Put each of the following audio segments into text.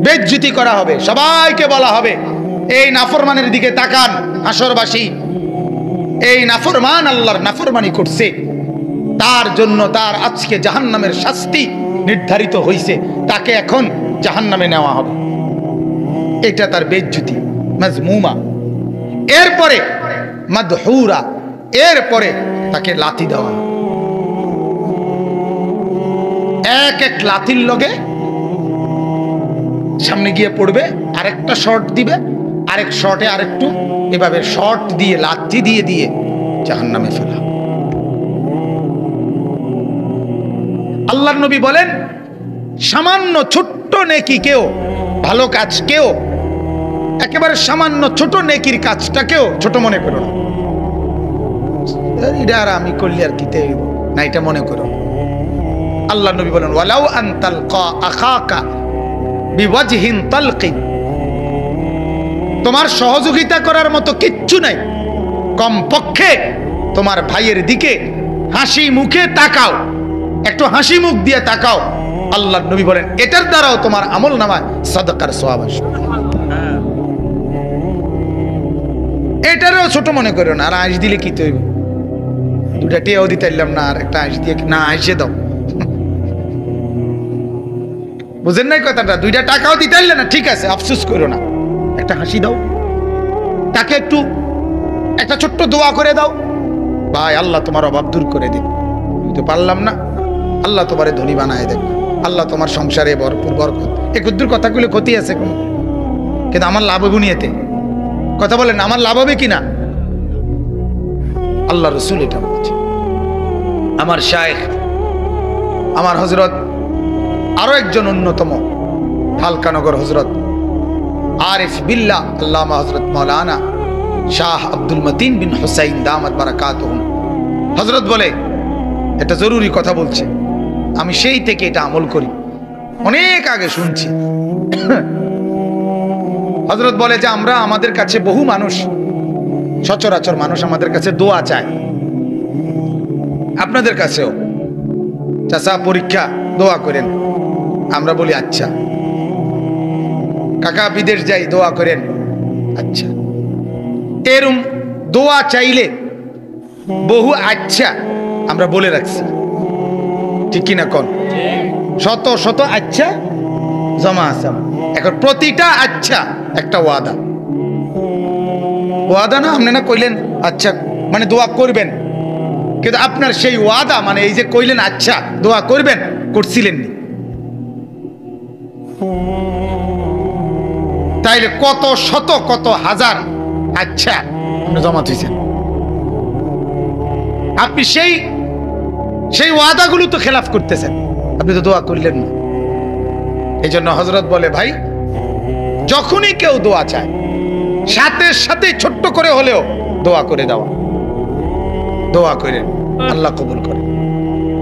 বেইজ্জতি করা হবে, সবাইকে বলা হবে এই নাফরমানের দিকে তাকান হাসরবাসী, এই নাফরমান আল্লাহর নাফরমানি করছে, তার জন্য তার আজকে জাহান্নামের শাস্তি নির্ধারিত হয়েছে, তাকে এখন জাহান্নামে নেওয়া হবে। এটা তার বেইজ্জতি, মাজমুমা। এরপরে মাদহুরা, এরপরে তাকে লাথি দেওয়া, এক এক লাথির লগে সামনে গিয়ে পড়বে, আরেকটা শর্ট দিবে, আরেক শর্টে আরেকটু, এভাবে শর্ট দিয়ে লাথি দিয়ে দিয়ে জাহান্নামে ফেলা। আল্লাহর নবী বলেন সামান্য ছোট্ট নেকি কেউ, ভালো কাজ কেউ, একেবারে সামান্য ছোট নেকির কাজটাকেও ছোট মনে করো না। এটা আর আমি করলি আর কি না, এটা মনে করো। আল্লাহ নবী বলেন ওয়ালাউ আন তালকা আখাকা বিওয়াজহিন তালকিন, তোমার সহযোগিতা করার মতো কিচ্ছু নাই, কমপক্ষে তোমার ভাইয়ের দিকে হাসি মুখে তাকাও, একটু হাসি মুখ দিয়ে তাকাও। আল্লাহ নবী বলেন এটার দ্বারাও তোমার আমল নামায় সাদাকার সওয়াব আসবে। এটারও ছোট মনে করো না। আর আইস দিলে কি তৈব, দুটা টেও দিতে পারলাম না, আর একটা আইস দিয়ে না আইসে দাও, বুঝেন নাই কথাটা? দুইটা টাকাও দিতে পারলে না, ঠিক আছে, আফসোস করো না, একটা হাসি দাও, তাকে একটু একটা ছোট্ট দোয়া করে দাও, ভাই আল্লাহ তোমার অভাব দূর করে দিন, আমি তো পারলাম না, আল্লাহ তোমারে ধনী বানায় দেন, আল্লাহ তোমার সংসারে ভরপুর বরকত। একদূর কথাগুলো ক্ষতি আছে কোন, কিন্তু আমার লাভ হবে নিয়েতে কথা বলেন, আমার লাভ হবে কিনা? আল্লাহ রসুল এটা বলছে। আমার শায়েখ, আমার হযরত, আরো একজন অন্যতম হালকানগর হযরত আরিফ বিল্লাহ আল্লামা হযরত মাওলানা শাহ আব্দুল মতিন বিন হুসাইন দামাত বারাকাতুহুম, হযরত বলে এটা জরুরি কথা বলছে, আমি সেই থেকে এটা আমল করি, অনেক আগে শুনছি। হযরত বলে যে আমরা, আমাদের কাছে বহু মানুষ, সচরাচর মানুষ আমাদের কাছে দোয়া চায়, আপনাদের কাছেও চাচা পরীক্ষা দোয়া করেন, আমরা বলি আচ্ছা। কাকা বিদেশ যাই দোয়া করেন, আচ্ছা। এরম দোয়া চাইলে বহু আচ্ছা আমরা বলে রাখছি, ঠিক কিনা কোন? শত শত আচ্ছা জমা আছে। এখন প্রতিটা আচ্ছা একটা ওয়াদা, ওয়াদা না আপনি না কইলেন আচ্ছা মানে দোয়া করবেন, কিন্তু আপনার সেই ওয়াদা মানে এই যে কইলেন আচ্ছা দোয়া করবেন, করছিলেন নি? তাইলে কত শত কত হাজার আচ্ছা জমা হয়েছেন, আপনি সেই ওয়াদাগুলো তো খেলাফ করতেছেন, আপনি তো দোয়া করলেন না। এই জন্য হযরত বলে ভাই যখনই কেউ দোয়া চায় সাথে সাথে ছোট্ট করে হলেও দোয়া করে দেওয়া, দোয়া করেন, আল্লাহ কবুল করেন,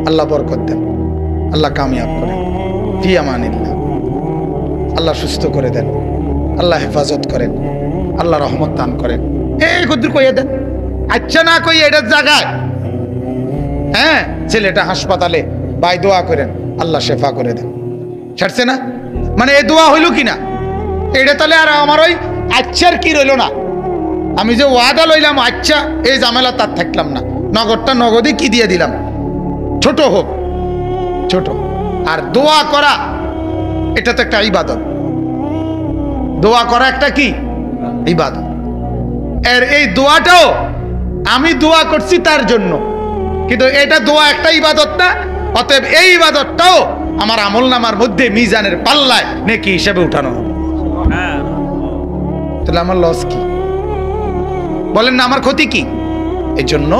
আল্লাহ বরকত দেন, আল্লাহ কামিয়াব করেন, ফি আমানিল্লাহ, আল্লাহ সুস্থ করে দেন, আল্লাহ হেফাজত করেন, আল্লাহ রহমত দান করেন, এই কদ্দুর কইয়া দেন। আচ্ছা না কইয়া এটার জায়গায়, হ্যাঁ ছেলেটা হাসপাতালে, ভাই দোয়া করেন আল্লাহ শেফা করে দেন, ছাড়ছে না? মানে এই দোয়া হইল কিনা? এটা তাহলে আর আমার ওই আচ্ছার কি রইল না, আমি যে ওয়াদা লইলাম আচ্ছা, এই ঝামেলা তার থাকলাম না, নগদটা নগদই কি দিয়ে দিলাম, ছোট হোক ছোট। আর দোয়া করা এটা তো একটা ইবাদত, দোয়া করা একটা কি ইবাদত। এর এই দোয়াটাও আমি দোয়া করছি তার জন্য, কিন্তু এটা দোয়া একটা ইবাদত না, অতএব এই ইবাদতটাও আমার আমলনামার মধ্যে মিজানের পাল্লায় নেকি হিসেবে উঠানো হবে। তাহলে আমার লস কি? বলেন না, আমার ক্ষতি কি? এই জন্য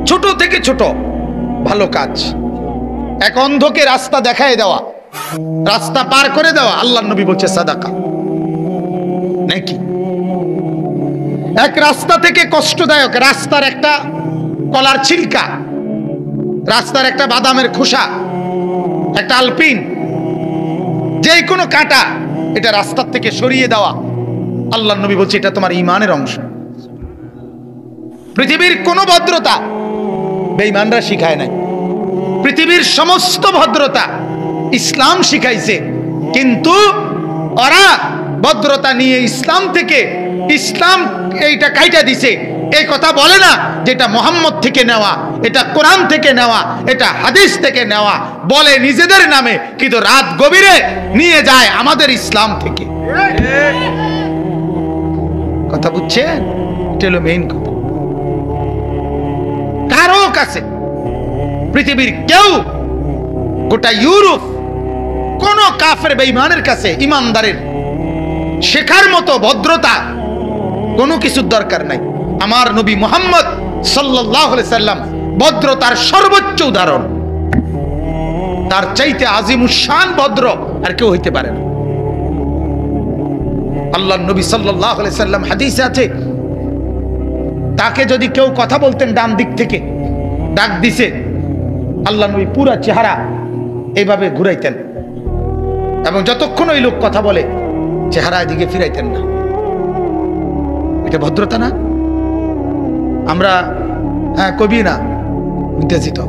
ছোট থেকে ছোট ভালো কাজ, এক অন্ধকে রাস্তা দেখায় দেওয়া, রাস্তা পার করে দেওয়া, আল্লাহর নবী বলছে সাদাকা নাকি? এক রাস্তা থেকে কষ্টদায়ক, রাস্তার একটা কলার ছিলকা, রাস্তার একটা বাদামের খোসা, একটা আলপিন, যে কোনো কাঁটা, এটা রাস্তার থেকে সরিয়ে দেওয়া, আল্লাহর নবী বলছে এটা তোমার ঈমানের অংশ। পৃথিবীর কোন ভদ্রতা বেঈমানরা শিখায় নাই, পৃথিবীর সমস্ত ভদ্রতা ইসলাম শিখাইছে, কিন্তু ওরা ভদ্রতা নিয়ে ইসলাম থেকে ইসলাম এইটা কাইটা দিছে এই কথা বলে না, যেটা মোহাম্মদ থেকে নেওয়া, এটা কোরআন থেকে নেওয়া, এটা হাদিস থেকে নেওয়া, বলে নিজেদের নামে, কিন্তু রাত গভীরে নিয়ে যায় আমাদের ইসলাম থেকে। কথা বুঝছেন? এটা হলো মেইন কথা। কারো কাছে পৃথিবীর কেউ, গোটা ইউরোপ, কোন কাফের বেঈমানের কাছে ইমানদারের শেখার মতো ভদ্রতা কোনো কিছুর দরকার নাই। আমার নবী মুহাম্মদ সাল্লাল্লাহু আলাইহি সাল্লাম ভদ্রতার সর্বোচ্চ উদাহরণ। তার চাইতে আজিমুশ শান ভদ্র আর কেউ হইতে পারে না। আল্লাহর নবী সাল্লাল্লাহু আলাইহি সাল্লাম হাদিসে আছে, তাকে যদি কেউ কথা বলতেন ডান দিক থেকে, ডাক দিছে, আল্লাহর নবী পুরো চেহারা এইভাবে ঘুরাইতেন এবং যতক্ষণ ওই লোক কথা বলে চেহারা এদিকে ফিরাইতেন না। এটা ভদ্রতা না? আমরা হ্যাঁ কবি না বুঝতেছি তো,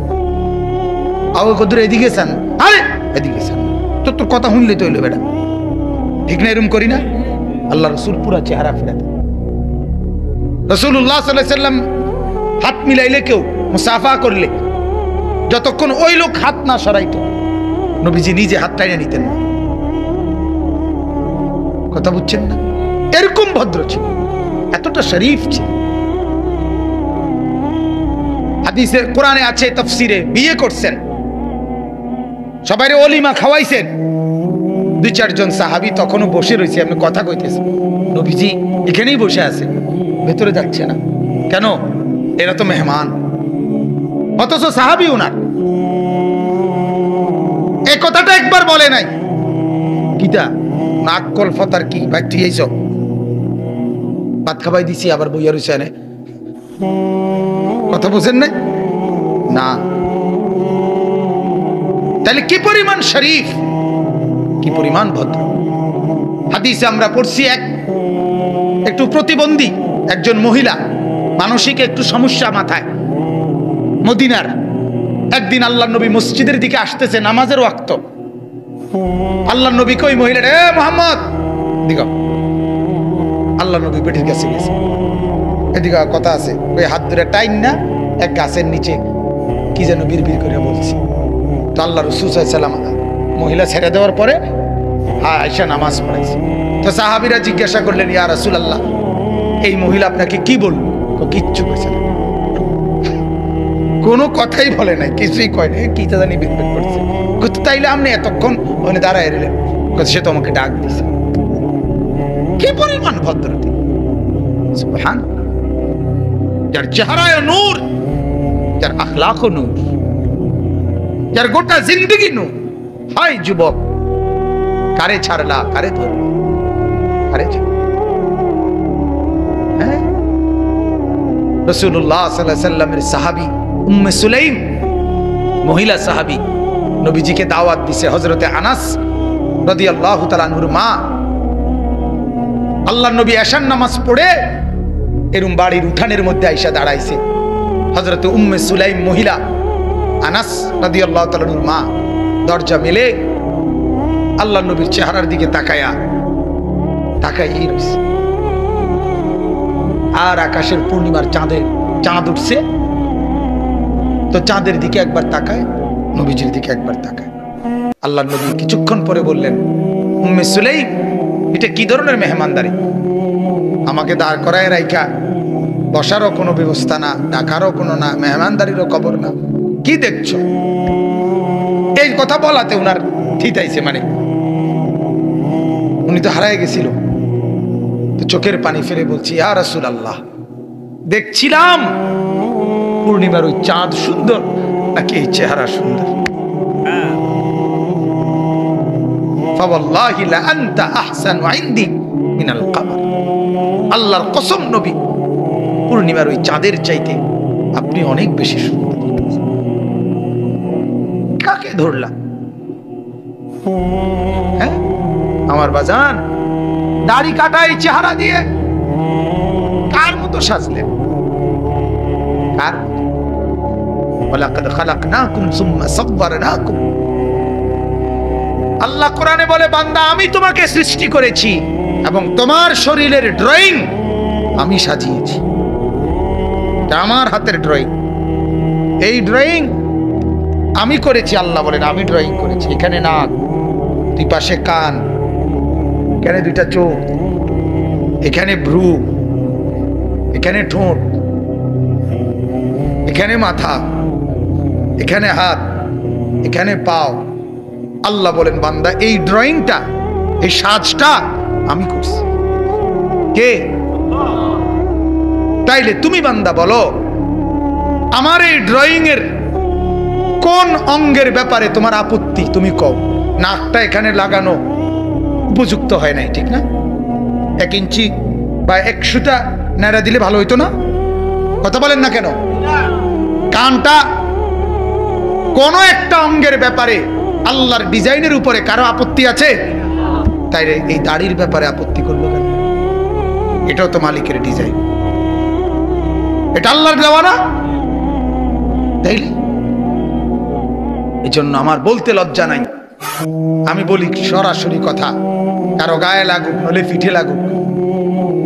আও কদুর এদিকে চান, আরে এদিকে চান, তোর কথা শুনলে তো হইলো বেটা, ঠিক না? এরকম করি না? আল্লাহ রসুল পুরা চেহারা ফিরাতেন। রাসূলুল্লাহ সাল্লাল্লাহু আলাইহি সাল্লাম হাত মিলাইলে, কেউ মুসাফা করলে, যতক্ষণ ওই লোক হাত না সরাইতো নবীজি নিজে হাত টাইনে নিতেন না। কথা বুঝছেন না? এরকম ভদ্র ছিল, এতটা শরীফ ছিল। হাদিসের কোরআনে আছে, তাফসিরে বিয়ে করছেন, সবাইরে ওলিমা খাওয়াইছেন। 2-4 জন সাহাবী তখনও বসে রয়েছে, আপনি কথা কইতেছেন, নবীজি এখানেই বসে আছে, ভেতরে যাচ্ছে না কেন? এরা তো মেহমান। অথচ সাহাবী ওনার এই কথাটা একবার বলে নাই। কিতা নাক কলফতার কি ভাই, তুই এইসব ভাত খাবাই দিছি, আবার বইয়া রয়েছে এনে, কথা বুঝেন নাই? না। তাহলে কি পরিমাণ শরীফ, কি পরিমাণ ভদ্র। হাদিসে আমরা পড়ছি, একটু প্রতিবন্ধী একজন মহিলা, মানসিক একটু সমস্যা মাথায়, মদিনার। একদিন আল্লাহর নবী মসজিদের দিকে আসতেছে, নামাজের ওয়াক্ত। আল্লাহর নবী কই মহিলা, এ মুহাম্মদ দিগো। আল্লাহর নবী বেটির কাছে গেছে, এদিকে কথা আছে, ওই হাত ধরে টাইন না এক গাছের নিচে কি যেন বিড়বিড় করে বলছি। তো আল্লাহ রাসূল সাল্লাল্লাহু আলাইহি সাল্লাম মহিলা ছেড়ে দেওয়ার পরে আয়েশা নামাজ পড়াইছে। তো সাহাবীরা জিজ্ঞাসা করলেন, ইয়া রাসূলুল্লাহ, এই মহিলা আপনাকে কি বলল? কিচ্ছু কইছে না, কোনো কথাই বলে নাই, কিছুই কয় নাই, কি তা জানি বিড়বিড় করছে। তাইলে আপনি এতক্ষণ ওখানে দাঁড়ায় রইলেন? সে তো আমাকে ডাক দিছে। কি পরিমাণ ভদ্রতা! সুবহানাল্লাহ। যার চেহারায় নূর, যার আখলাকও নূর, যার গোটা জিন্দেগি নূর। হায় যুবক, কারে ছাড়লা, কারে ধরলা, কারে ছাড়লা? হ্যাঁ, রাসূলুল্লাহ সাল্লাল্লাহু আলাইহি সাল্লামের সাহাবী উম্মে সুলাইম, মহিলা সাহাবী, নবীজিকে দাওয়াত দিছে। হযরতে আনাস রাদিয়াল্লাহু তাআলা আনহুর মা, আল্লাহর নবী এশার নামাজ পড়ে এরম বাড়ির উঠানের মধ্যে আইসা দাঁড়াইছে। হযরতে উম্মে সুলাইম মহিলা, আনাস রাদিয়াল্লাহু তাআলা আনহুর মা, দরজা মেলে আল্লাহর নবীর চেহারার দিকে তাকায়া রইছে। আর আকাশের পূর্ণিমার চাঁদ উঠছে, তো চাঁদের দিকে একবার তাকায়, নবীজির দিকে একবার তাকায়। আল্লাহর নবী কিছুক্ষণ পরে বললেন, উম্মে সুলাইম, এটা কি ধরনের মেহমানদারি? আমাকে দাঁড় করায় রাইখা বসারও কোনো ব্যবস্থা না, ডাকারও কোনো না, মেহমানদারিরও খবর না, কি দেখছো? এই কথা বলাতে উনার থিতাইছে, মানে উনি তো হারায় গেছিল। তো চোখের পানি ফেলে বলছি, ইয়া রাসূলুল্লাহ, দেখছিলাম পূর্ণিমার ওই চাঁদ সুন্দর নাকি এই চেহারা সুন্দর? ফাওয়াল্লাহি লা আনতা আহসানু ইনদি মিনাল কমর। আল্লাহর কসম নবী, পূর্ণিমার ওই চাঁদের চাইতে আপনি অনেক বেশি সুন্দর। কাকে ধরলাম? হ্যাঁ আমার বাজান, দাড়ি কাটাই চেহারা দিয়ে কার মতো সাজলেন? কার? ওয়ালাকাদ খালাকনাকুম সুম্মা সাওয়ারনাকুম। আল্লাহ কোরআনে বলে, বান্দা আমি তোমাকে সৃষ্টি করেছি এবং তোমার শরীরের ড্রয়িং আমি সাজিয়েছি। এটা আমার হাতের ড্রয়িং। এই ড্রয়িং আমি করেছি। আল্লাহ বলেন আমি ড্রয়িং করেছি। এখানে নাক, দুই পাশে কান, এখানে দুইটা চোখ, এখানে ভ্রু, এখানে ঠোঁট, এখানে মাথা, এখানে হাত, এখানে পাও। আল্লাহ বলেন বান্দা এই ড্রয়িংটা, এই সাজটা আমি করছি। কে? তাইলে তুমি বান্দা বলো, আমার এই ড্রয়িং এর কোন অঙ্গের ব্যাপারে তোমার আপত্তি? তুমি কও। নাকটা এখানে লাগানো উপযুক্ত হয় নাই, ঠিক না? 1 ইঞ্চি বা 1 সুতা নাড়া দিলে ভালো হইতো না? কথা বলেন না কেন? কানটা, কোন একটা অঙ্গের ব্যাপারে আল্লাহর ডিজাইনের উপরে কারো আপত্তি আছে? তাইলে এই দাড়ির ব্যাপারে আপত্তি করলো কেন? এটাও তো মালিকের ডিজাইন, এটা আল্লাহর দেওয়া না? তাইলে এই জন্য আমার বলতে লজ্জা নাই। আমি বলি সরাসরি কথা, কারো গায়ে লাগুক নলে পিঠে লাগুক,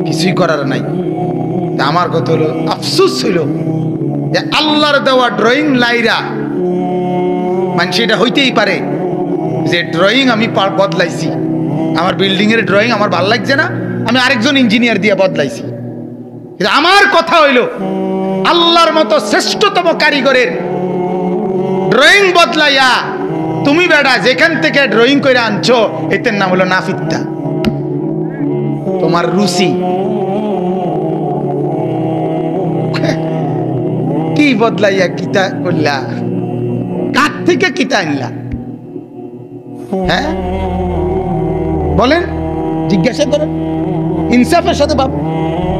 কিছুই করার নাই। আমার কথা হলো, আফসোস হইল যে আল্লাহর দেওয়া ড্রয়িং লাইরা মানুষ এটা হইতেই পারে যে ড্রয়িং আমি বদলাইছি, আমার বিল্ডিং এর ড্রয়িং আমার ভালো লাগছে না, আমি আরেকজন ইঞ্জিনিয়ার দিয়ে বদলাইছি। আমার কথা হইল আল্লাহর মতো শ্রেষ্ঠতম কারিগরের ড্রয়িং বদলাইয়া তুমি বেটা যেখান থেকে ড্রয়িং করে আনছো, এটার নাম হলো নাফিত্তা, তোমার রুচি। কি বদলাইয়া কিতা করলা? কার থেকে কিতা আনলা? হ্যাঁ বলেন, জিজ্ঞাসা করেন ইনসাফের সাথে। বাপ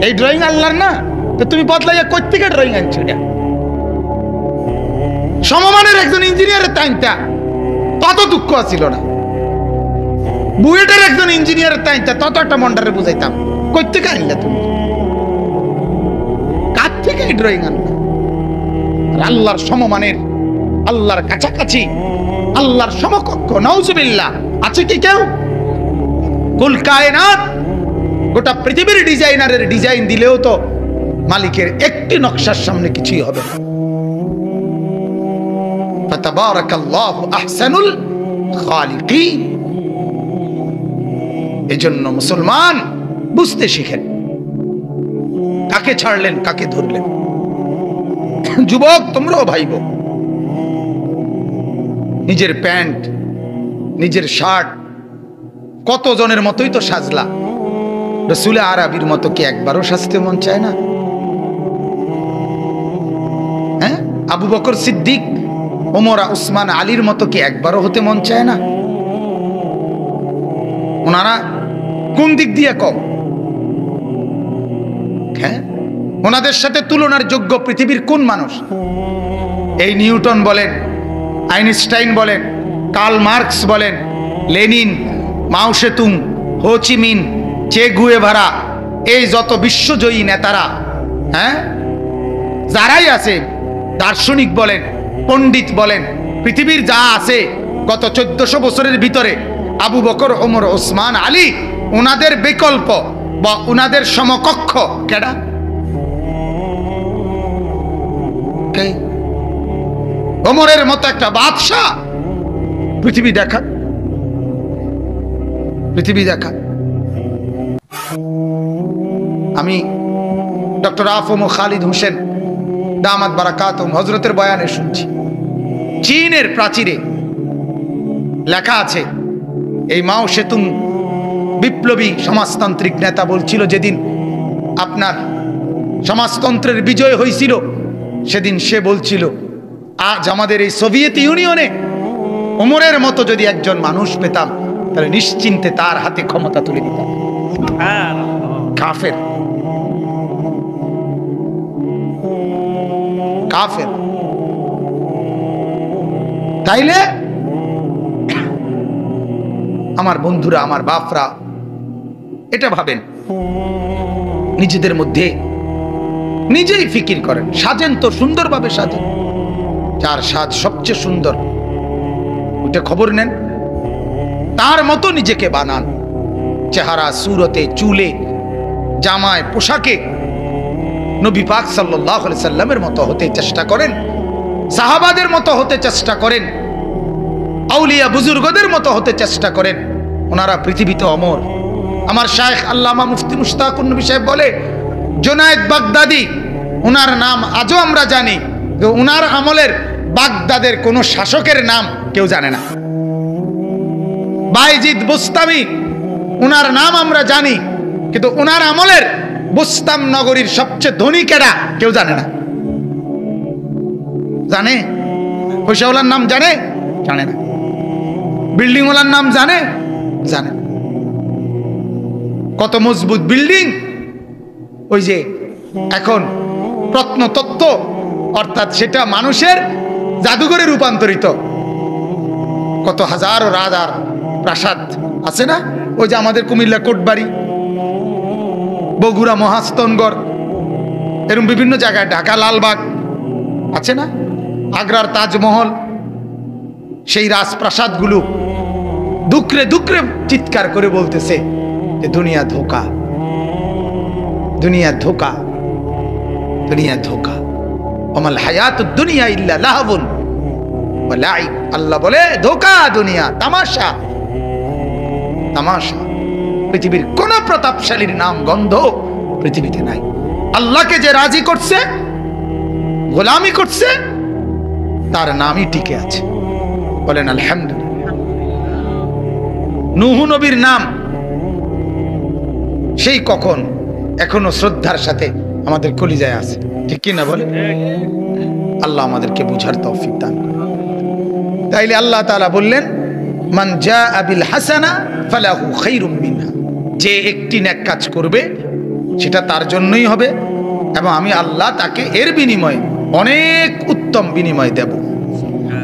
এই ড্রয়িং আল্লাহর না, তো তুমি বদলাইয়া কই থেকে ড্রয়িং আনছো? এটা সমমানের একজন ইঞ্জিনিয়ারের তাইনটা তত দুঃখ আছিল না, বুয়েটের একজন ইঞ্জিনিয়ারের তাইনটা তত একটা মন্ডারে বুঝাইতাম। কই থেকে আনলা তুমি? কার থেকে এই ড্রয়িং আনলা? আল্লাহর সমমানের, আল্লাহর কাছাকাছি, আল্লাহর সমকক্ষ নাউজুবিল্লাহ আছে কি কেউ? কুল কায়নাত গোটা পৃথিবীর ডিজাইনারের ডিজাইন দিলেও তো মালিকের একটি নকশার সামনে কিছুই হবে না। ফাতাবারাকাল্লাহু আহসানুল খালিকিন। এজন্য মুসলমান বুঝতে শিখেন, কাকে ছাড়লেন কাকে ধরলেন। যুবক তোমরাও ভাইব, নিজের প্যান্ট, নিজের শার্ট কতজনের মতোই তো সাজলা, রসুল আরবির মতো কি একবারও সাজতে মন চায় না? হ্যাঁ, আবু বকর সিদ্দিক, ওমর, উসমান, আলীর মতো কি একবারও হতে মন চায় না? ওনারা কোন দিক দিয়ে কম? হ্যাঁ, ওনাদের সাথে তুলনার যোগ্য পৃথিবীর কোন মানুষ? এই নিউটন বলেন, আইনস্টাইন বলেন, কার্ল মার্কস বলেন, লেনিন, মাও সেতুং, হো চি মিন, চে গুয়েভারা, এই যত বিশ্বজয়ী নেতারা, হ্যাঁ যারাই আছে, দার্শনিক বলেন, পণ্ডিত বলেন, পৃথিবীর যা আছে গত 1400 বছরের ভিতরে আবু বকর, ওমর, ওসমান, আলী, ওনাদের বিকল্প বা ওনাদের সমকক্ষ কেডা? ওমরের মতো একটা বাদশাহ পৃথিবী দেখা, পৃথিবী দেখা। আমি ডক্টর আফম খালিদ হোসেন দামাত বারাকাতুম হযরতের বয়ানে শুনছি, চীনের প্রাচীরে লেখা আছে, এই মাও সেতুং বিপ্লবী সমাজতান্ত্রিক নেতা বলছিল, যেদিন আপনার সমাজতন্ত্রের বিজয় হয়েছিল সেদিন সে বলছিল, আজ আমাদের এই সোভিয়েত ইউনিয়নে ওমরের মতো যদি একজন মানুষ পেতাম তাহলে নিশ্চিন্তে তার হাতে ক্ষমতা তুলে দিতাম। কাফের, কাফের। তাইলে আমার বন্ধুরা, আমার বাপরা, এটা ভাবেন, নিজেদের মধ্যে নিজেই ফিকির করেন, সাজেন তো সুন্দরভাবে সাজেন, যার সাজ সবচেয়ে সুন্দর ওটা খবর নেন, তার মতো নিজেকে বানান। চেহারা, সুরতে, চুলে, জামায়, পোশাকে নবী পাক সাল্লাল্লাহু আলাইহি সাল্লামের মতো হতে চেষ্টা করেন, সাহাবাদের মতো হতে চেষ্টা করেন, আউলিয়া বুজুর্গদের মতো হতে চেষ্টা করেন। ওনারা পৃথিবীতে অমর। আমার শায়েখ আল্লামা মুফতি মুশতাকুন নবী সাহেব বলে, জুনায়েদ বাগদাদি, ওনার নাম আজও আমরা জানি, যে ওনার আমলের বাগদাদের কোনো শাসকের নাম কেউ জানে না। বাইজিদ বুস্তামি, ওনার নাম আমরা জানি, কিন্তু ওনার আমলের বুস্তাম নগরীর সবচেয়ে ধনী কেডা কেউ জানে না। জানে? পয়সাওয়ালার নাম জানে? জানে না। বিল্ডিংওয়ালার নাম জানে? জানে। কত মজবুত বিল্ডিং! ওই যে এখন প্রত্নতত্ত্ব, অর্থাৎ সেটা মানুষের জাদুঘরে রূপান্তরিত। কত হাজারো রাজার প্রাসাদ আছে না? ওই যে আমাদের কুমিল্লা কোটবাড়ি, বগুড়া মহাস্তনগড়, এরকম বিভিন্ন জায়গায়, ঢাকা লালবাগ আছে না, আগ্রার তাজমহল, সেই রাজপ্রাসাদগুলো দুকরে দুকরে চিৎকার করে বলতেছে যে দুনিয়া ধোকা, দুনিয়া ধোকা, দুনিয়া ধোকা। ওমাল হায়াতুদ দুনিয়া ইল্লা লাহবুন ওয়া লাইব। আল্লাহ বলে ধোকা, দুনিয়া তামাশা, তামাশা। পৃথিবীর কোন প্রতাপশালীর নাম গন্ধ পৃথিবীতে নাই। আল্লাহকে যে রাজি করছে, গোলামি করছে, তার নামই টিকে আছে। বলেন আলহামদুলিল্লাহ। নূহ নবীর নাম সেই কখন, এখনো শ্রদ্ধার সাথে আমাদের কলিজায় আছে, ঠিক কি না বলে? আল্লাহ আমাদেরকে বুঝার তৌফিক দান করুন। তাইলে আল্লাহ তাআলা বললেন, মান জাআ বিল হাসানা ফালাহু খায়রুম মিনহা, যে একটি নেক কাজ করবে সেটা তার জন্যই হবে, এবং আমি আল্লাহ তাকে এর বিনিময়ে অনেক উত্তম বিনিময় দেব।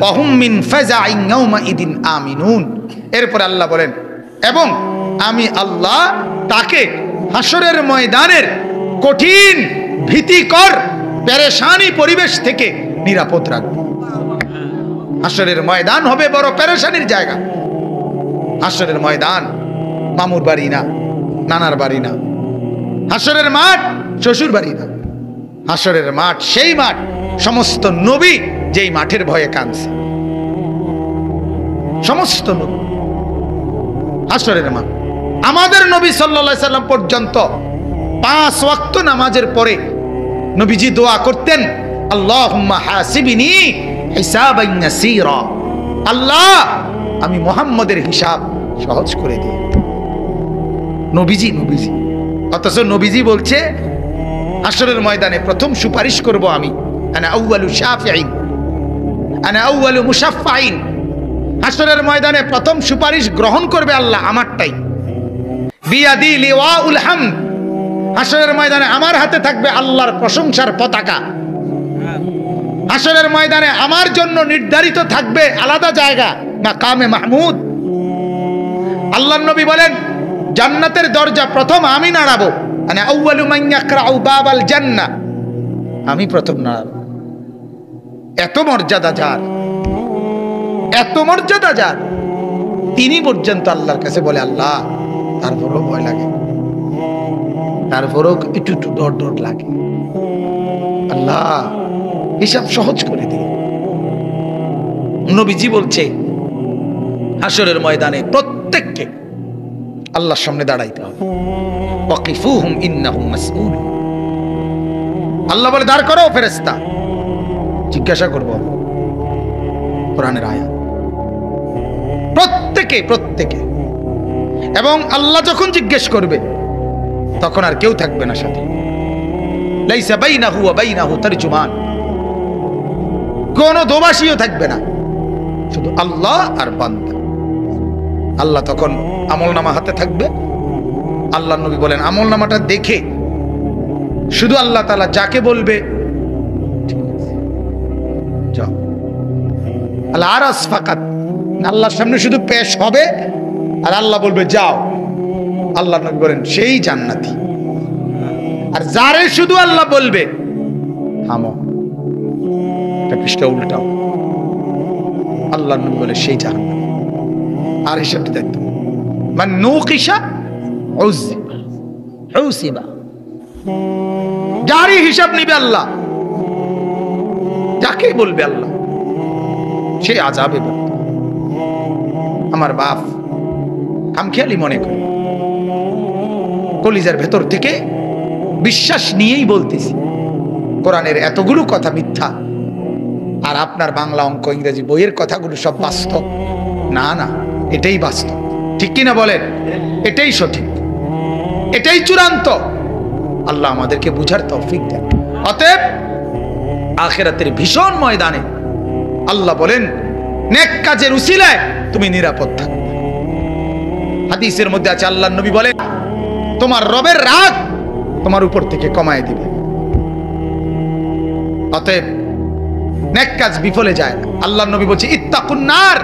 ওয়াহুম মিন ফাযাইন ইয়াউমাইদিন আমিনুন। এরপর আল্লাহ বলেন, এবং আমি আল্লাহ তাকে হাসরের ময়দানের কঠিন ভীতিকর পেরেশানি পরিবেশ থেকে নিরাপদ রাখব। হাসরের ময়দান হবে বড় পেরেশানির জায়গা। হাসরের ময়দান মামুর বাড়ি না, নানার বাড়ি না। হাসরের মাঠ শ্বশুর বাড়ি না। হাসরের মাঠ সেই মাঠ সমস্ত নবী যেই মাঠের ভয়ে কাঁদছে, সমস্ত নবী। হাসরের মাঠ আমাদের নবী সাল্লাল্লাহু আলাইহি সাল্লাম পর্যন্ত 5 ওয়াক্ত নামাজের পরে নবীজি দোয়া করতেন, আল্লাহুম্মা হাসিবনি হিসাবান ইয়াসীরা। আল্লাহ, আমি মুহাম্মদের হিসাব সহজ করে দিই। নবীজি, নবীজি। অথচ নবীজি বলছে, হাসরের ময়দানে প্রথম সুপারিশ করব আমি, আনা আউয়ালু শাফিঈন, আনা আউয়ালু মুশাফফাইন। হাসরের ময়দানে প্রথম সুপারিশ গ্রহণ করবে আল্লাহ আমারটাই। বিয়াদি লিওয়াউল হামদ। হাসরের ময়দানে আমার হাতে থাকবে আল্লাহর প্রশংসার পতাকা। হাসরের ময়দানে আমার জন্য নির্ধারিত থাকবে আলাদা জায়গা, মাকামে মাহমুদ। আল্লাহর নবী বলেন, জান্নাতের দরজা প্রথম আমি নাড়াবো, আনা আউয়ালু মান ইয়াকরাউ বাবাল জান্নাহ। আমি প্রথম নাড়াবো। এত মর্যাদা যার, এত মর্যাদা যার, তিনি পর্যন্ত আল্লাহর কাছে বলে, আল্লাহ, তারপরও ভয় লাগে, তারপরও একটু একটু ডর ডর লাগে, আল্লাহ হিসাব সহজ করে দিন। নবীজি বলছে, হাসরের ময়দানে প্রত্যেককে আল্লাহর সামনে দাঁড়াইতে হবে। ওয়াকিফুহুম ইন্নাহুম মাসউল। আল্লাহ বলে, দাঁড় করো ফেরেশতা, জিজ্ঞাসা করব। কোরআনের আয়াত। প্রত্যেকে প্রত্যেকে। এবং আল্লাহ যখন জিজ্ঞেস করবে, তখন আর কেউ থাকবে না সাথে। লাইসা বাইনাহু ওয়া বাইনাহু তারজুমান। কোন দোভাষীও থাকবে না, শুধু আল্লাহ আর বান্দা। আল্লাহ তখন আমলনামা হাতে থাকবে। আল্লাহ নবী বলেন, আমলনামাটা দেখে শুধু আল্লাহ তাআলা যাকে বলবে যাও, আল্লাহ আরাস ফাকাত, আল্লাহর সামনে শুধু পেশ হবে আর আল্লাহ বলবে যাও। আল্লাহ নবী বলেন, সেই জান্নাতি। আর যারে শুধু আল্লাহ বলবে থামো, এটা পৃষ্ঠা উল্টাও, আল্লাহ নবী বলে সেই জাহান্নামী। আর হিসাবটি দেখতে মান নুকিশা উসিবা, যারই হিসাব নিবে আল্লাহ, যাকে বলবে আল্লাহ সে আযাবে পড়বে। আমার বাপ খামখেয়ালি মনে করে, কলিজার ভেতর থেকে বিশ্বাস নিয়েই বলতেছি, কোরআনের এতগুলো কথা মিথ্যা আর আপনার বাংলা অঙ্ক ইংরেজি বইয়ের কথাগুলো সব বাস্তব না। না, এটাই বাস্তব, ঠিক কিনা বলেন? এটাই সঠিক, এটাই চূড়ান্ত। আল্লাহ আমাদেরকে বুঝার তৌফিক দেন। অতএব আখিরাতের ভীষণ ময়দানে আল্লাহ বলেন নেক কাজের উসিলায় তুমি নিরাপদ থাকবে। হাদিসের মধ্যে আছে, আল্লাহর নবী বলেন তোমার রবের রাগ তোমার উপর থেকে কমায় দিবে। অতএব নেক কাজ বিফলে যায় না। আল্লাহর নবী বলছে ইত্তাকুন নার,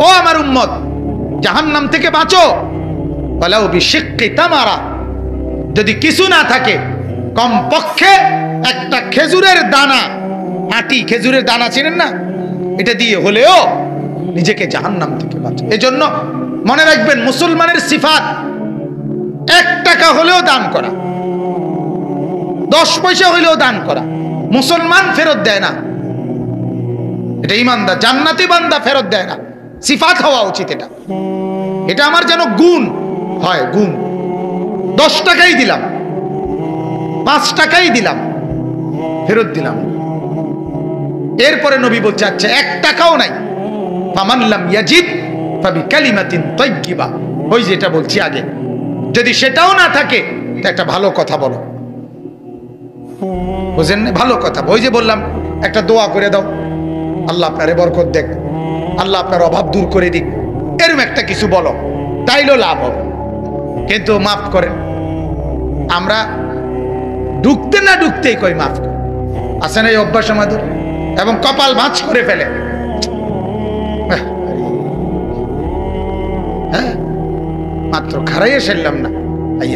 ও আমার উম্মত জাহান্নাম থেকে বাঁচো, ওয়ালাউ বিশিক্কি তামারা, যদি কিছু না থাকে কমপক্ষে একটা খেজুরের দানা, আটি খেজুরের দানা চেনেন না, এটা দিয়ে হলেও নিজেকে জাহান্নাম থেকে বাঁচো। এজন্য মনে রাখবেন মুসলমানের সিফাত 1 টাকা হলেও দান করা, 10 পয়সা হলেও দান করা। মুসলমান ফেরত দেয় না, এটা ইমানদার জান্নাতি বান্দা ফেরত দেয় না। সিফাত হওয়া উচিত এটা, এটা আমার যেন গুণ হয়, গুণ। 10 টাকাই দিলাম, 5 টাকাই দিলাম, ফেরত দিলাম। এরপরে নবী বলছে আচ্ছা 1 টাকাও নাই, ফামান লাম ইয়াজিদ ফাবিকালিমাতিন তাইয়্যিবা, ওই যেটা বলছি আগে, যদি সেটাও না থাকে তো একটা ভালো কথা বলো, বুঝেন না? ভালো কথা, ওই যে বললাম একটা দোয়া করে দাও, আল্লাহ আপনারে বরকত দেখ, আল্লাহ আপনার অভাব দূর করে দিক, এরকম একটা কিছু বলো, তাইলেও লাভ হবে। কিন্তু মাফ করেন, আমরা ঢুকতে না ঢুকতেই কই মাফ করে, আছে না এই অভ্যাস আমাদের, এবং কপাল ভাঁজ করে ফেলে। হ্যাঁ, মাত্র খারাইয়ে ফেললাম না,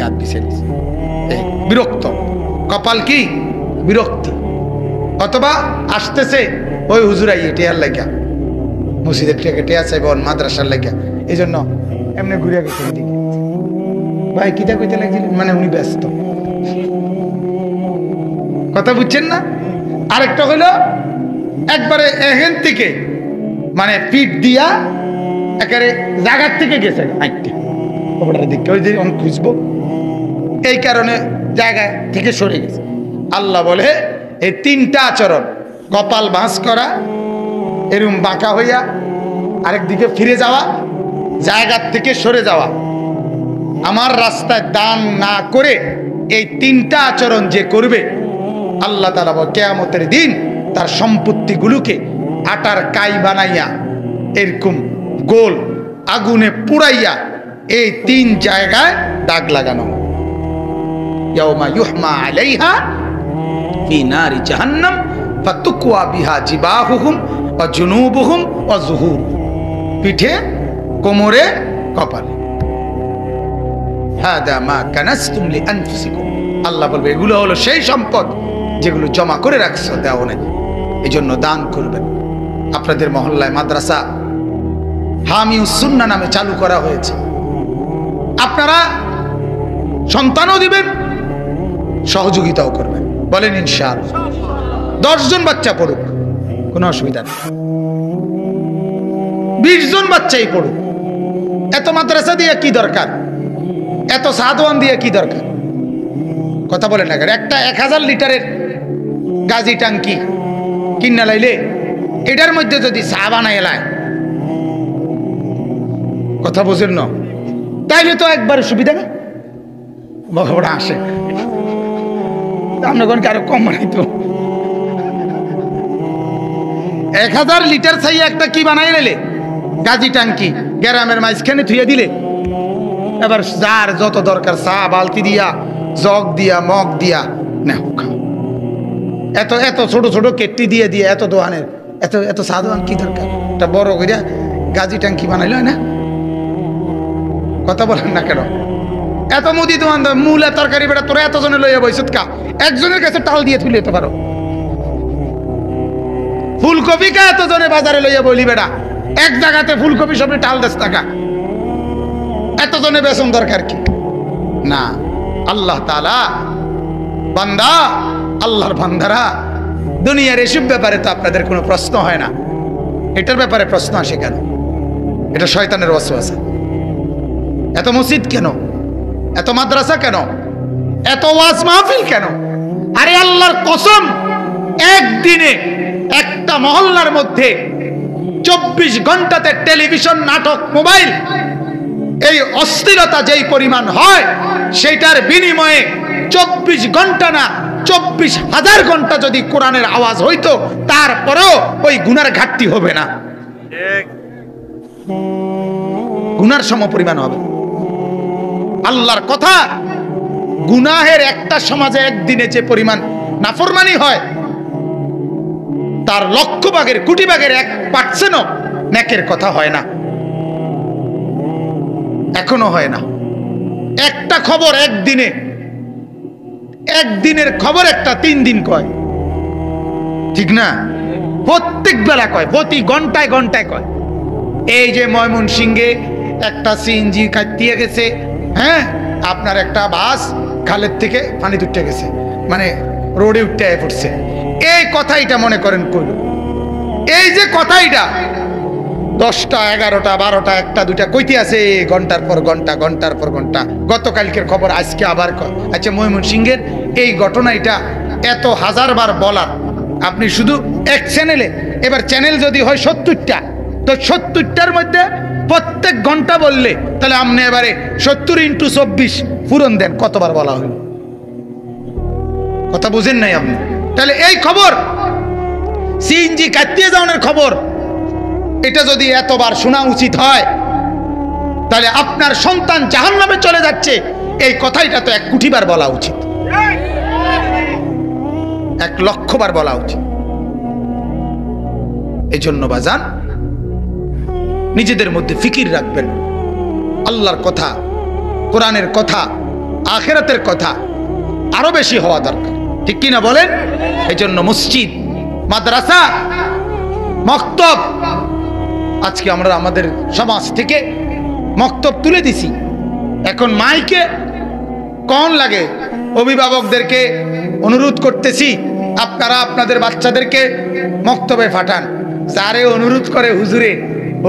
হাত বিছে বিরক্ত, কপাল কি বিরক্তি। অথবা আসতেছে ওই হুজুর আইয়ে টেয়ার লাগিয়া, মসজিদের থেকে টেয়া চাইব, মাদ্রাসার লাগিয়া, এই জন্য এমনি ঘুরে গেছে এদিকে। ভাই কিতা কইতে লাগছিলেন, মানে উনি ব্যস্ত, কথা বুঝছেন না? আরেকটা হইলো একবারে এহেন থেকে মানে পিঠ দিয়া একেবারে জায়গার থেকে গেছে হাইটে, ওটার দিকে ওই যে খুঁজবো, এই কারণে জায়গা থেকে সরে গেছে। আল্লাহ বলে এই 3টা আচরণ, কপাল ভাঁজ করা, এরম বাঁকা হইয়া আরেকদিকে ফিরে যাওয়া, জায়গার থেকে সরে যাওয়া, আমার রাস্তায় দান না করে এই 3টা আচরণ যে করবে, আল্লাহ তাআলা কিয়ামতের দিন তার সম্পত্তিগুলোকে আটার কাই বানাইয়া এরকম গোল আগুনে পুড়াইয়া এই 3 জায়গায় দাগ লাগানো, ইয়াউমা ইউহমা আলাইহা ফি নারি জাহান্নাম ফাতুকওয়া বিহা জিবাহুহুম ওয়া জুনুবুহুম ওয়া যুহুর, পিঠে, কোমরে, কপালে। হাদা মা কানাসতুম লিআনফুসিকুম, আল্লাহ বলবে এগুলো হলো সেই সম্পদ যেগুলো জমা করে রাখছো, দেওয়া নাই, এজন্য দান করবেন। আপনাদের মহল্লায় মাদ্রাসা হামিউস সুন্নাহ নামে চালু করা হয়েছে, আপনারা সন্তানও দিবেন, সহযোগিতাও করবেন, বলেন ইনশাআল্লাহ। 10 জন বাচ্চা পড়ুক, কোনো অসুবিধা নেই, 20 জন বাচ্চাই পড়ুক, এত মাদ্রাসা দিয়ে কি দরকার, এত সাদওয়ান দিয়ে কি দরকার, কথা বলেন না? একটা 1000 লিটারের গাজি টাঙ্কি কিনা লাইলে এটার মধ্যে যদি চা বানাই এলায়, কথা বোঝেন না, তাইলে তো একবার সুবিধা না, ওরা আসে আপনার আরো কম বানাইতো। 1000 লিটার চাই একটা কি বানাই লাইলে গাজি টাঙ্কি গ্রামের মাঝখানে থুয়ে দিলে, এবার যার যত দরকার চা বালতি দিয়া, জগ দিয়া, মগ দিয়া নেও খাও। এত এত ছোট ছোট কেটলি দিয়ে দিয়ে এত দোয়ানের এত এত চা দোয়ান কি দরকার, একটা বড় করিয়া গাজি টাঙ্কি বানাইল না, কথা বলেন না কেন? এত মুদি দোয়ান মূলা তরকারি বেটা তোরা এতজনে লইয়া বইসুত কা, একজনের কাছে টাল দিয়ে তুলে যেতে পারো। ফুলকপি কা এতজনে বাজারে লইয়া বলি বেটা, এক জায়গাতে ফুলকপি সবই টাল 10 টাকা, এতজনে বেতন দরকার কি? না, আল্লাহ তাআলা বান্দা, আল্লাহর বান্দারা, দুনিয়ার এসব ব্যাপারে তো আপনাদের কোনো প্রশ্ন হয় না, এটার ব্যাপারে প্রশ্ন আসে কেন? এটা শয়তানের ওয়াসওয়াসা। এত মসজিদ কেন, এত মাদ্রাসা কেন, এত ওয়াজ মাহফিল কেন? আরে আল্লাহর কসম, একদিনে একটা মহল্লার মধ্যে 24 ঘন্টাতে টেলিভিশন, নাটক, মোবাইল, এই অস্থিরতা যেই পরিমাণ হয়, সেটার বিনিময়ে 24 ঘন্টা না 24,000 ঘন্টা যদি কোরআনের আওয়াজ হইতো, তারপরেও ওই গুনার ঘাটতি হবে না, গুনার সম পরিমাণ হবে। আল্লাহর কথা, গুনাহের একটা সমাজে একদিনে যে পরিমাণ নাফরমানি হয়, তার লক্ষ ভাগের, কোটি ভাগের 1% নেকের কথা হয় না, এখনো হয় না। একটা খবর একদিনে, একদিনের খবর একটা 3 দিন কয়, ঠিক না? প্রত্যেক বেলা কয়, প্রতি ঘন্টায় ঘন্টায় কয়। এই যে ময়মনসিংহে একটা সিএনজি কাটিয়ে গেছে, হ্যাঁ, আপনার একটা বাস খালের থেকে পানি উঠে গেছে, মানে রোডে উঠতে পড়ছে। এই কথাইটা মনে করেন কইল, এই যে কথাইটা 10টা 11টা 12টা 1টা 2টা কইতে আছে, ঘন্টার পর ঘন্টা, ঘন্টার পর ঘন্টা। গতকালকের খবর আজকে আবার কয়। আচ্ছা, ময়মনসিংহের এই ঘটনাটা এত হাজারবার বলার, আপনি শুধু এক চ্যানেলে, এবার চ্যানেল যদি হয় 70টা, তো 70টার মধ্যে প্রত্যেক ঘন্টা বললে, তাহলে আপনি এবারে 70 × 24 পূরণ দেন, কতবার বলা হলো? কথা বুঝেন নাই আপনি? তাহলে এই খবর, সিএনজি কাটিয়ে যাওয়ার খবর, এটা যদি এতবার শোনা উচিত হয়, তাহলে আপনার সন্তান জাহান্নামে চলে যাচ্ছে, এই কথাইটা তো 1 কোটি বার বলা উচিত, 1 লক্ষ বার বলা উচিত। এই জন্য বাজান, নিজেদের মধ্যে ফিকির রাখবেন, আল্লাহর কথা, কোরআনের কথা, আখিরাতের কথা আরো বেশি হওয়া দরকার, ঠিক কিনা বলেন? এই জন্য মসজিদ, মাদ্রাসা, মক্তব, আজকে আমরা আমাদের সমাজ থেকে মক্তব তুলে দিছি। এখন মাইকে কোন লাগে, অভিভাবকদেরকে অনুরোধ করতেছি, আপনারা আপনাদের বাচ্চাদেরকে মক্তবে পাঠান। যারে অনুরোধ করে হুজুরে,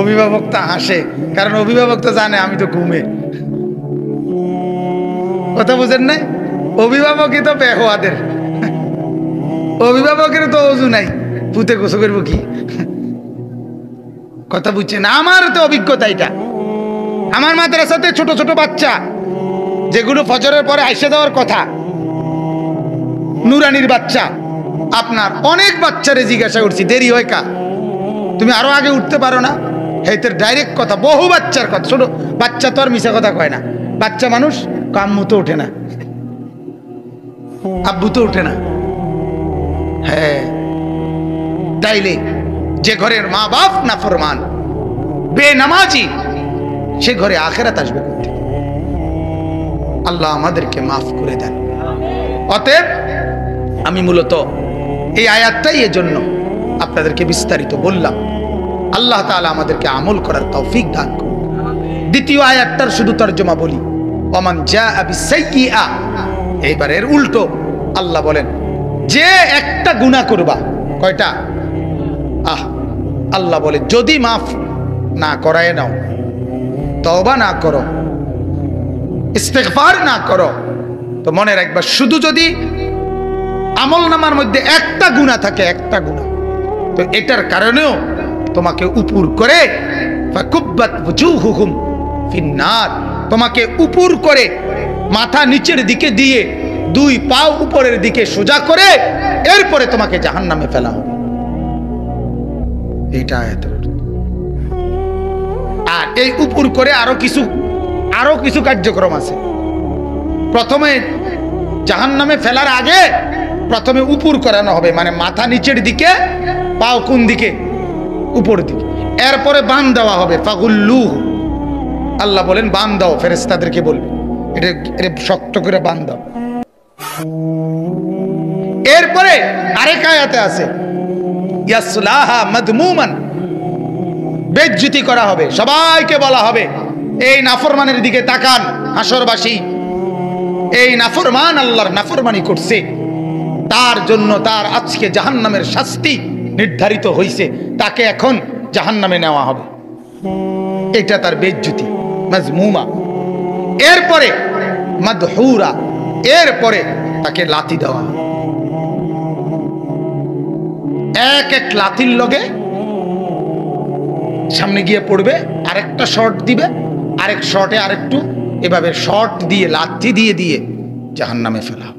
অভিভাবক তা হাসে, কারণ অভিভাবক তো জানে আমি তো ঘুমে। কথা বুঝেন নাই? অভিভাবকই তো বেহওয়াদের, অভিভাবকের তো অজু নাই, পুঁতে গোসল করবো কি? কথা বুঝছেন? আমার তো অভিজ্ঞতা এটা। আমার মাদ্রাসাতে ছোট ছোট বাচ্চা, যেগুলো ফজরের পরে আইসা দেওয়ার কথা, নুরানির বাচ্চা, আপনার অনেক বাচ্চারে জিজ্ঞাসা করছি, দেরি হয় কা, তুমি আরো আগে উঠতে পারো না? হেতের ডাইরেক্ট কথা, বহু বাচ্চার কথা। ছোট বাচ্চা তো আর মিশা কথা কয় না, বাচ্চা মানুষ, আম্মু তো ওঠে না, আব্বু তো ওঠে না। হ্যাঁ, তাইলে যে ঘরের মা বাপ নাফরমান, বেনামাজি, সে ঘরে আখিরাত আসবে কোথা? আল্লাহ আমাদেরকে মাফ করে দেন। অতএব আমি মূলত এই আয়াতটাই এজন্য আপনাদেরকে বিস্তারিত বললাম। আল্লাহ তাআলা আমাদেরকে আমল করার তৌফিক দান করুন। দ্বিতীয় আয়াতটার শুধু তরজমা বলি, ওমান জাআ বিসাইয়্যিআ, এইবার এর উল্টো আল্লাহ বলেন, যে একটা গুনাহ করবা, কয়টা? আল্লাহ বলে, যদি মাফ না করায় নাও, তওবা না করো, ইস্তেগফার না করো, তো মনে রাখবা, শুধু যদি আমলনামার মধ্যে একটা গুনাহ থাকে, একটা গুনাহ, তো এটার কারণেও তোমাকে উপর করে, ফাকুব্বাত ওয়াজুহুহুম ফিন্নার, তোমাকে উপর করে, মাথা নিচের দিকে দিয়ে 2 পা উপরের দিকে সোজা করে, এরপরে তোমাকে জাহান্নামে ফেলা হবে। এইটা আয়াতের অর্থ। আর এই উপর করে আরো কিছু কার্যক্রম আছে। প্রথমে জাহান্নামে ফেলার আগে প্রথমে উপর করানো হবে, মানে মাথা নিচের দিকে, পাও কোন দিকে? উপর দিকে। এরপরে বান দেওয়া হবে, ফাগুল্লুহু, আল্লাহ বলেন বান দাও, ফেরেশতাদেরকে বলবে এটা শক্ত করে বান দাও। এরপরে আরেক আয়াতে আছে, ইয়াসলাহা মাদমুমান, বেজ্জতি করা হবে, সবাইকে বলা হবে এই নাফরমানের দিকে তাকান হাসরবাসী, এই নাফরমান আল্লাহর নাফরমানি করছে, তার জন্য তার আজকে জাহান্নামের শাস্তি নির্ধারিত হয়েছে, তাকে এখন জাহান্নামে নেওয়া হবে। এটা তার বেজ্জতি, মাজমুমা। এরপরে মাদহুরা, এরপরে তাকে লাথি দেওয়া, এক এক লাথির লগে সামনে গিয়ে পড়বে, আরেকটা শর্ট দিবে, আরেক শর্টে আরেকটু, এভাবে শর্ট দিয়ে লাথি দিয়ে দিয়ে জাহান্নামে ফেলা।